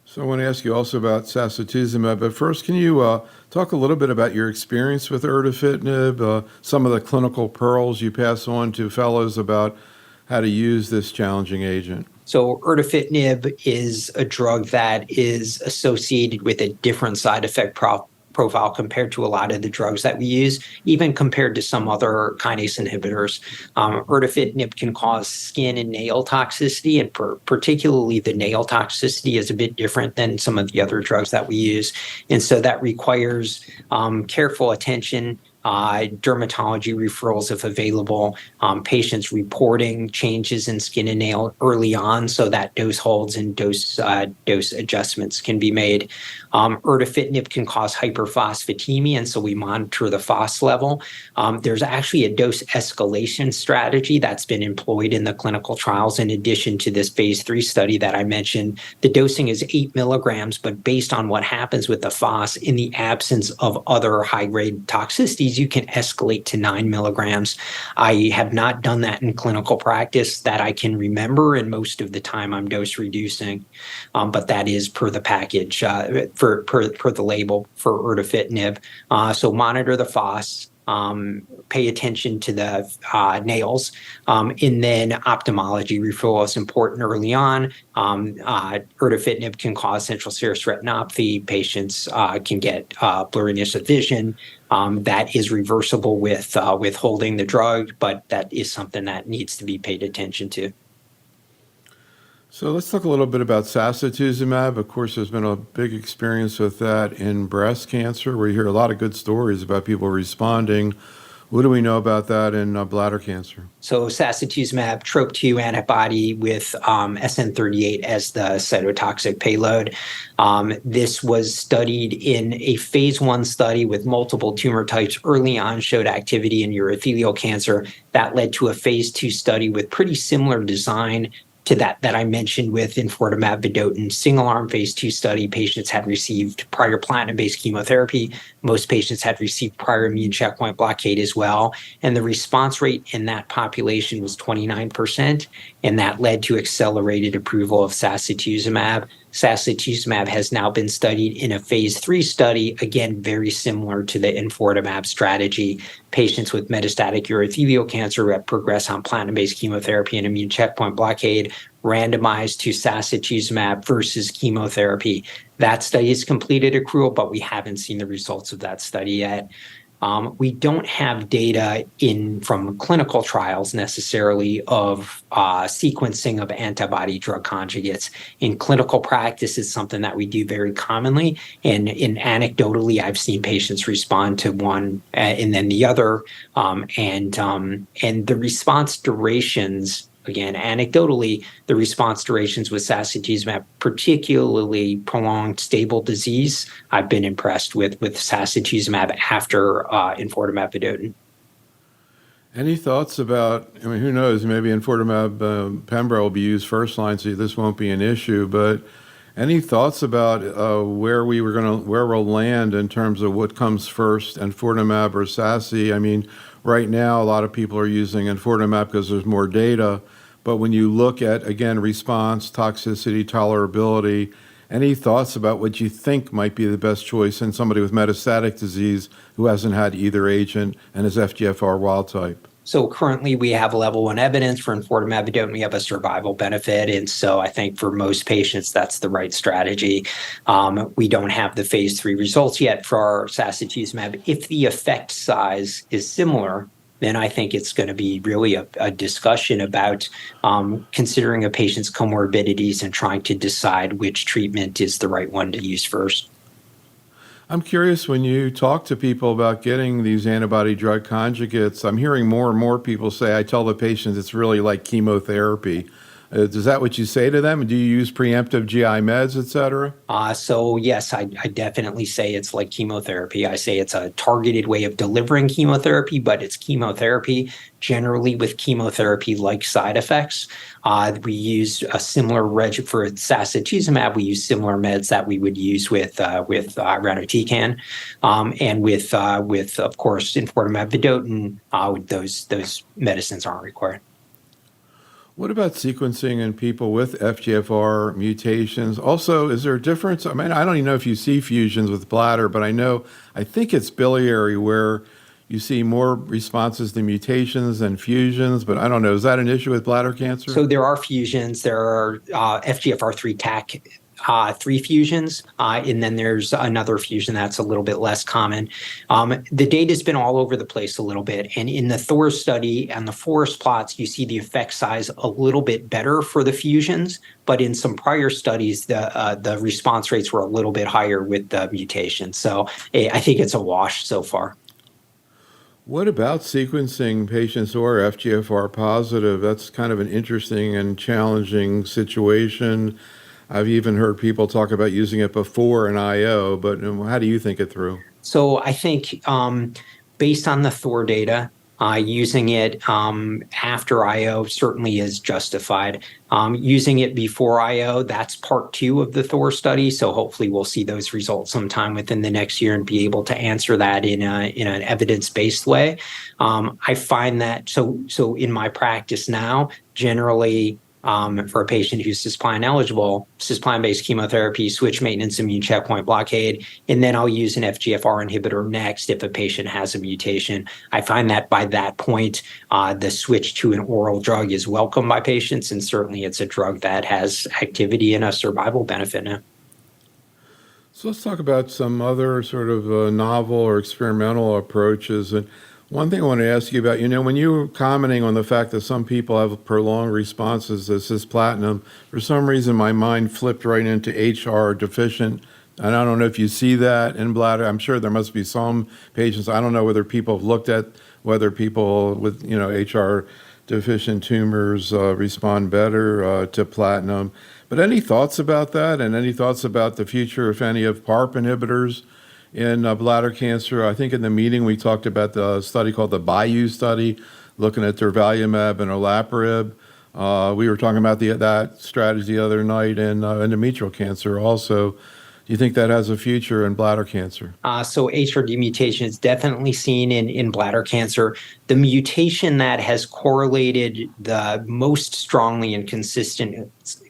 So I want to ask you also about sacituzumab, but first, can you talk a little bit about your experience with erdafitinib, some of the clinical pearls you pass on to fellows about how to use this challenging agent? So erdafitinib is a drug that is associated with a different side effect profile compared to a lot of the drugs that we use, even compared to some other kinase inhibitors. Erdafitinib can cause skin and nail toxicity, and particularly the nail toxicity is a bit different than some of the other drugs that we use. And so that requires careful attention, dermatology referrals if available, patients reporting changes in skin and nail early on so that dose holds and dose adjustments can be made. Erdafitinib can cause hyperphosphatemia, and so we monitor the phos level. There's actually a dose escalation strategy that's been employed in the clinical trials in addition to this phase 3 study that I mentioned. The dosing is 8 milligrams, but based on what happens with the phos in the absence of other high-grade toxicities, you can escalate to 9 milligrams. I have not done that in clinical practice that I can remember, and most of the time I'm dose reducing, but that is per the package, per the label for erdafitinib. So monitor the phos, pay attention to the nails, and then ophthalmology referral is important early on. Erdafitinib can cause central serous retinopathy. Patients can get blurriness of vision. That is reversible with holding the drug, but that is something that needs to be paid attention to. So let's talk a little bit about sacituzumab. Of course, there's been a big experience with that in breast cancer, where you hear a lot of good stories about people responding. What do we know about that in bladder cancer? So sacituzumab, TROP2 antibody with SN38 as the cytotoxic payload. This was studied in a phase 1 study with multiple tumor types early on, showed activity in urothelial cancer. That led to a phase 2 study with pretty similar design to that I mentioned with enfortumab vedotin. Single-arm phase 2 study, patients had received prior platinum-based chemotherapy. Most patients had received prior immune checkpoint blockade as well. And the response rate in that population was 29%, and that led to accelerated approval of sacituzumab. Sacituzumab has now been studied in a phase 3 study, again, very similar to the enfortumab strategy. Patients with metastatic urothelial cancer that progress on platinum-based chemotherapy and immune checkpoint blockade randomized to sacituzumab versus chemotherapy. That study has completed accrual, but we haven't seen the results of that study yet. We don't have data from clinical trials necessarily of sequencing of antibody drug conjugates. In clinical practice, it's something that we do very commonly. And anecdotally, I've seen patients respond to one and then the other. And the response durations, again, anecdotally, the response durations with sacituzumab, particularly prolonged stable disease, I've been impressed with sacituzumab after enfortumab vedotin. Any thoughts about, I mean, who knows, maybe enfortumab pembro will be used first line, so this won't be an issue, but any thoughts about where we'll land in terms of what comes first, enfortumab or saci? I mean, right now, a lot of people are using enfortumab because there's more data. But when you look at, again, response, toxicity, tolerability, any thoughts about what you think might be the best choice in somebody with metastatic disease who hasn't had either agent and is FGFR wild type? So currently we have level 1 evidence for enfortumab vedotin. We have a survival benefit. And so I think for most patients, that's the right strategy. We don't have the phase 3 results yet for our sacituzumab. If the effect size is similar then I think it's going to be really a discussion about considering a patient's comorbidities and trying to decide which treatment is the right one to use first. I'm curious, when you talk to people about getting these antibody drug conjugates, I'm hearing more and more people say, I tell the patients it's really like chemotherapy. Is that what you say to them? Do you use preemptive GI meds, et cetera? So yes, I definitely say it's like chemotherapy. I say it's a targeted way of delivering chemotherapy, but it's chemotherapy generally with chemotherapy-like side effects. We use a similar regimen for sacituzumab. We use similar meds that we would use with irinotecan, and with of course enfortumab vedotin. Those medicines aren't required. What about sequencing in people with FGFR mutations? Also, is there a difference? I mean, I don't even know if you see fusions with bladder, but I think it's biliary where you see more responses to mutations than fusions, but I don't know. Is that an issue with bladder cancer? So there are fusions. There are FGFR3 TAC. Three fusions, and then there's another fusion that's a little bit less common. The data's been all over the place a little bit, and in the Thor study and the forest plots, you see the effect size a little bit better for the fusions, but in some prior studies, the response rates were a little bit higher with the mutation. So I think it's a wash so far. What about sequencing patients who are FGFR positive? That's kind of an interesting and challenging situation. I've even heard people talk about using it before an IO, but how do you think it through? So I think based on the Thor data, using it after IO certainly is justified. Using it before IO, that's part 2 of the Thor study. So hopefully we'll see those results sometime within the next year and be able to answer that in an evidence-based way. I find that so in my practice now, generally, for a patient who's cisplatin eligible, cisplatin-based chemotherapy, switch maintenance immune checkpoint blockade, and then I'll use an FGFR inhibitor next if a patient has a mutation. I find that by that point, the switch to an oral drug is welcome by patients, and certainly it's a drug that has activity and a survival benefit now. So let's talk about some other sort of novel or experimental approaches. And one thing I want to ask you about, when you were commenting on the fact that some people have prolonged responses to cisplatin, for some reason my mind flipped right into HR deficient. And I don't know if you see that in bladder. I'm sure there must be some patients. I don't know whether people have looked at whether people with, HR deficient tumors respond better to platinum. But any thoughts about that, and any thoughts about the future, if any, of PARP inhibitors in bladder cancer? I think in the meeting we talked about the study called the Bayou study, looking at durvalumab and olaparib. We were talking about that strategy the other night in endometrial cancer also. Do you think that has a future in bladder cancer? So HRD mutation is definitely seen in bladder cancer. The mutation that has correlated the most strongly and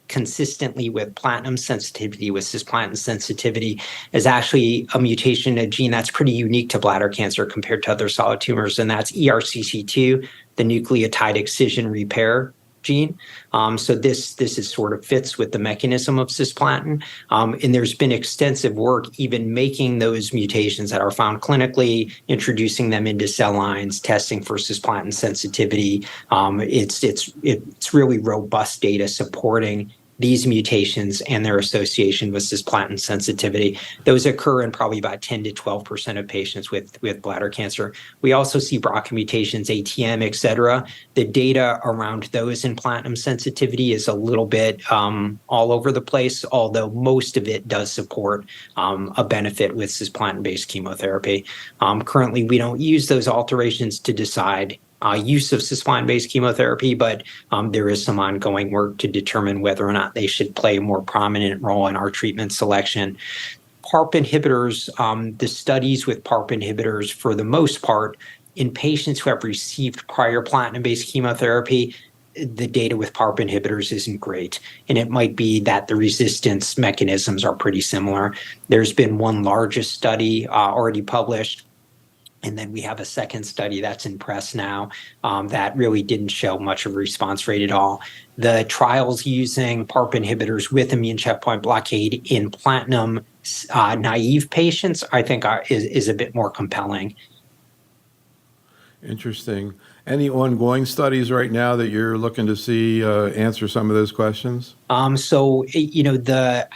consistently with platinum sensitivity, with cisplatin sensitivity, is actually a mutation, a gene that's pretty unique to bladder cancer compared to other solid tumors, and that's ERCC2, the nucleotide excision repair gene. So this is sort of fits with the mechanism of cisplatin. And there's been extensive work even making those mutations that are found clinically, introducing them into cell lines, testing for cisplatin sensitivity. It's really robust data supporting these mutations and their association with cisplatin sensitivity. Those occur in probably about 10 to 12% of patients with bladder cancer. We also see BRCA mutations, ATM, et cetera. The data around those in platinum sensitivity is a little bit all over the place, although most of it does support a benefit with cisplatin-based chemotherapy. Currently, we don't use those alterations to decide use of cisplatin-based chemotherapy, but there is some ongoing work to determine whether or not they should play a more prominent role in our treatment selection. PARP inhibitors, the studies with PARP inhibitors, for the most part, in patients who have received prior platinum-based chemotherapy, the data with PARP inhibitors isn't great. And it might be that the resistance mechanisms are pretty similar. There's been one largest study already published, and then we have a second study that's in press now that really didn't show much of a response rate at all. The trials using PARP inhibitors with immune checkpoint blockade in platinum naive patients, I think, is a bit more compelling. Interesting. Any ongoing studies right now that you're looking to see answer some of those questions? I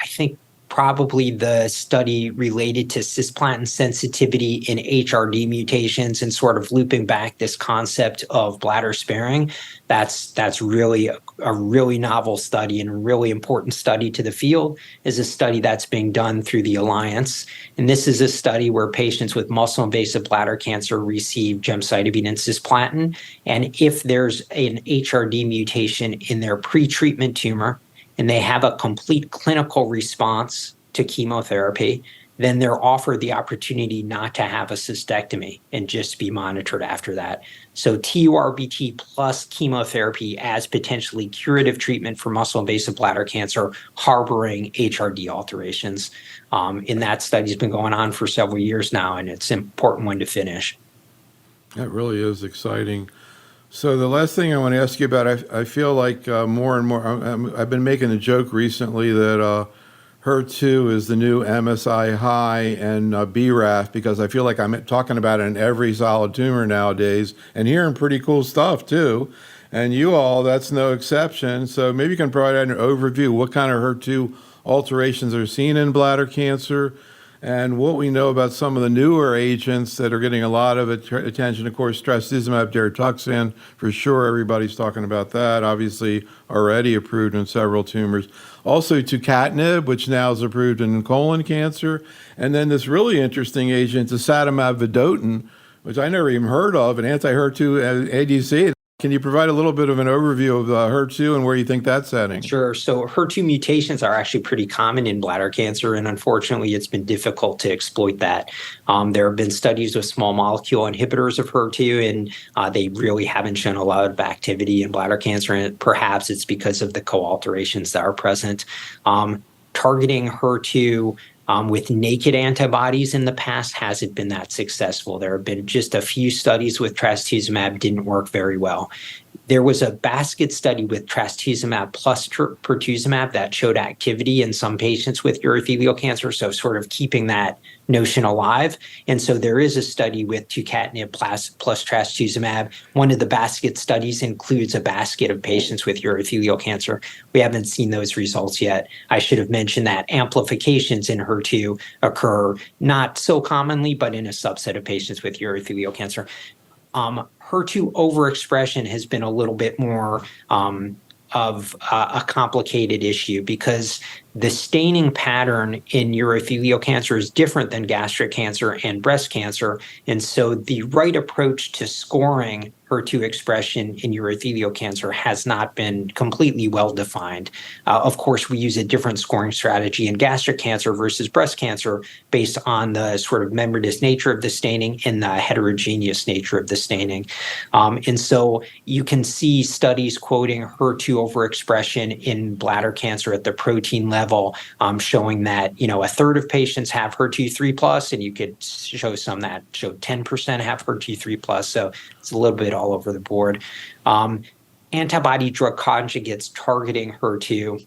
think probably the study related to cisplatin sensitivity in HRD mutations and sort of looping back this concept of bladder sparing, that's really a really novel study and a really important study to the field, is a study that's being done through the Alliance. And this is a study where patients with muscle invasive bladder cancer receive gemcitabine and cisplatin. And if there's an HRD mutation in their pretreatment tumor, and they have a complete clinical response to chemotherapy, then they're offered the opportunity not to have a cystectomy and just be monitored after that. So TURBT plus chemotherapy as potentially curative treatment for muscle invasive bladder cancer harboring HRD alterations. And that study's been going on for several years now, and it's an important one to finish. That really is exciting. So the last thing I want to ask you about, I feel like more and more, I've been making a joke recently that HER2 is the new MSI high and BRAF, because I feel like I'm talking about it in every solid tumor nowadays and hearing pretty cool stuff too. And you all, that's no exception. So maybe you can provide an overview. What kind of HER2 alterations are seen in bladder cancer, and what we know about some of the newer agents that are getting a lot of attention. Of course, trastuzumab deruxtecan, for sure, everybody's talking about that, obviously already approved in several tumors. Also tucatinib, which now is approved in colon cancer. And then this really interesting agent, tisagenlecleucel vedotin, which I never even heard of, an anti-HER2 ADC. Can you provide a little bit of an overview of HER2 and where you think that's heading? Sure. So HER2 mutations are actually pretty common in bladder cancer, and unfortunately, it's been difficult to exploit that. There have been studies with small molecule inhibitors of HER2, and they really haven't shown a lot of activity in bladder cancer, and perhaps it's because of the co-alterations that are present. Targeting HER2 with naked antibodies in the past hasn't been that successful. There have been just a few studies with trastuzumab, didn't work very well. There was a basket study with trastuzumab plus pertuzumab that showed activity in some patients with urothelial cancer, so sort of keeping that notion alive. And so there is a study with tucatinib plus trastuzumab. One of the basket studies includes a basket of patients with urothelial cancer. We haven't seen those results yet. I should have mentioned that amplifications in HER2 occur not so commonly, but in a subset of patients with urothelial cancer. HER2 overexpression has been a little bit more of a complicated issue, because the staining pattern in urothelial cancer is different than gastric cancer and breast cancer. And so the right approach to scoring HER2 expression in urothelial cancer has not been completely well defined. Of course, we use a different scoring strategy in gastric cancer versus breast cancer based on the sort of membranous nature of the staining and the heterogeneous nature of the staining. And so you can see studies quoting HER2 overexpression in bladder cancer at the protein level, showing that, a third of patients have HER2/3+, and you could show some that show 10% have HER2/3+. So it's a little bit all over the board. Antibody drug conjugates targeting HER2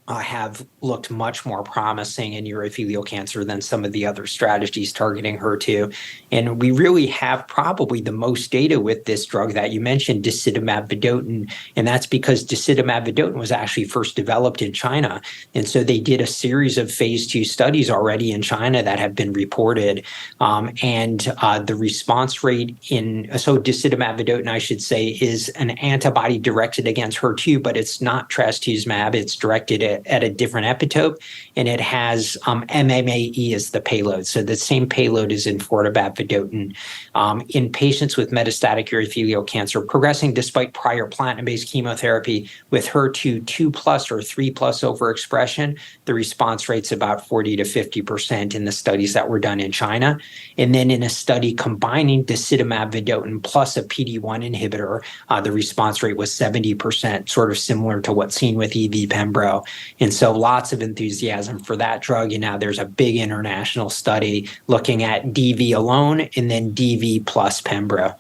have looked much more promising in urothelial cancer than some of the other strategies targeting HER2. And we really have probably the most data with this drug that you mentioned, disitamab vedotin. And that's because disitamab vedotin was actually first developed in China. And so they did a series of phase 2 studies already in China that have been reported. The response rate so disitamab vedotin, I should say, is an antibody directed against HER2, but it's not trastuzumab. It's directed at a different epitope, and it has MMAE as the payload. So the same payload is in enfortumab vedotin. In patients with metastatic urothelial cancer progressing despite prior platinum-based chemotherapy with HER2 2+ or 3+ overexpression, the response rate's about 40 to 50% in the studies that were done in China. And then in a study combining disitamab vedotin plus a PD-1 inhibitor, the response rate was 70%, sort of similar to what's seen with EV Pembro. And so lots of enthusiasm for that drug. And now there's a big international study looking at DV alone and then DV plus Pembro.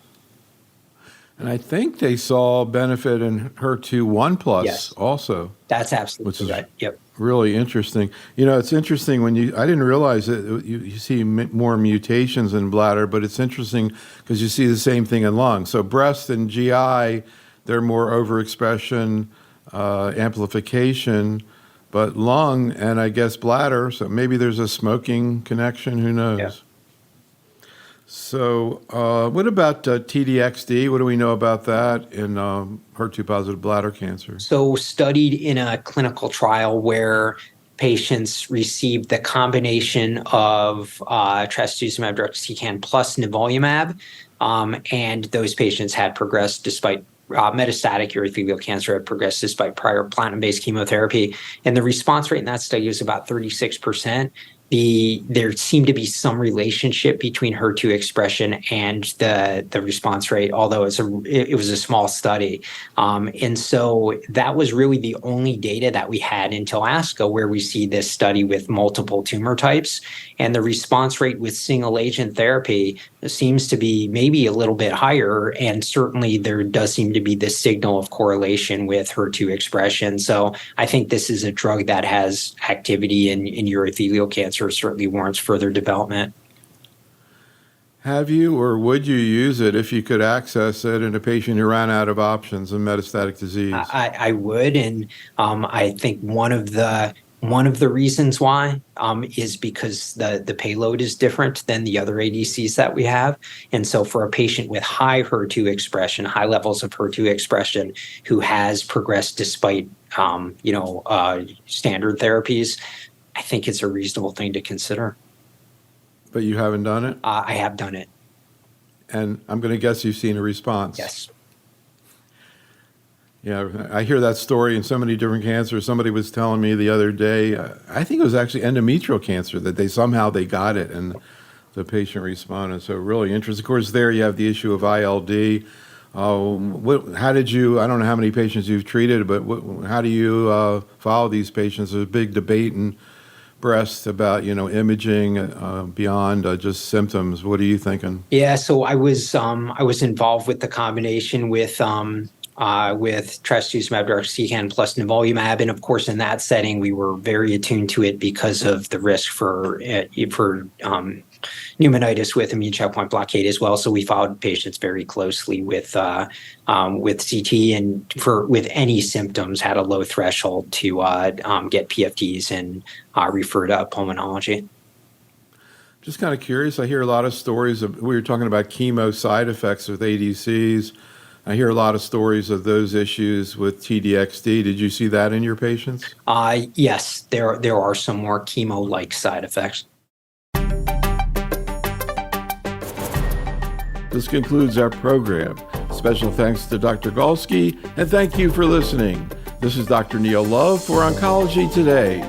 And I think they saw benefit in HER2 1+ Yes. also. That's absolutely right. Yep. Really interesting. It's interesting I didn't realize that you see more mutations in bladder, but it's interesting because you see the same thing in lung. So breast and GI, they're more overexpression, amplification, but lung and I guess bladder, so maybe there's a smoking connection, who knows? Yeah. So what about TDXD? What do we know about that in HER2-positive bladder cancer? So studied in a clinical trial where patients received the combination of trastuzumab deruxtecan plus nivolumab, and those patients had progressed despite metastatic urothelial cancer had progressed despite prior platinum-based chemotherapy. And the response rate in that study was about 36%. There seemed to be some relationship between HER2 expression and the response rate, although it was a small study. And so that was really the only data that we had until ASCO, where we see this study with multiple tumor types. And the response rate with single agent therapy seems to be maybe a little bit higher. And certainly there does seem to be this signal of correlation with HER2 expression. So I think this is a drug that has activity in urothelial cancer, certainly warrants further development. Have you or would you use it if you could access it in a patient who ran out of options in metastatic disease? I would, and I think one of the reasons why is because the payload is different than the other ADCs that we have. And so for a patient with high HER2 expression, high levels of HER2 expression, who has progressed despite standard therapies, I think it's a reasonable thing to consider. But you haven't done it? I have done it. And I'm going to guess you've seen a response. Yes. Yeah, I hear that story in so many different cancers. Somebody was telling me the other day, I think it was actually endometrial cancer, that they got it and the patient responded. So really interesting. Of course, there you have the issue of ILD. How did you, I don't know how many patients you've treated, but how do you follow these patients? There's a big debate in breast about, imaging beyond just symptoms. What are you thinking? Yeah, so I was involved with the combination with trastuzumab deruxtecan plus nivolumab, and of course, in that setting, we were very attuned to it because of the risk for pneumonitis with immune checkpoint blockade as well. So we followed patients very closely with CT, and with any symptoms had a low threshold to get PFTs and refer to pulmonology. Just kind of curious. I hear a lot of stories we were talking about chemo side effects with ADCs. I hear a lot of stories of those issues with TDXD. Did you see that in your patients? Yes, there are some more chemo-like side effects. This concludes our program. Special thanks to Dr. Galsky, and thank you for listening. This is Dr. Neil Love for Oncology Today.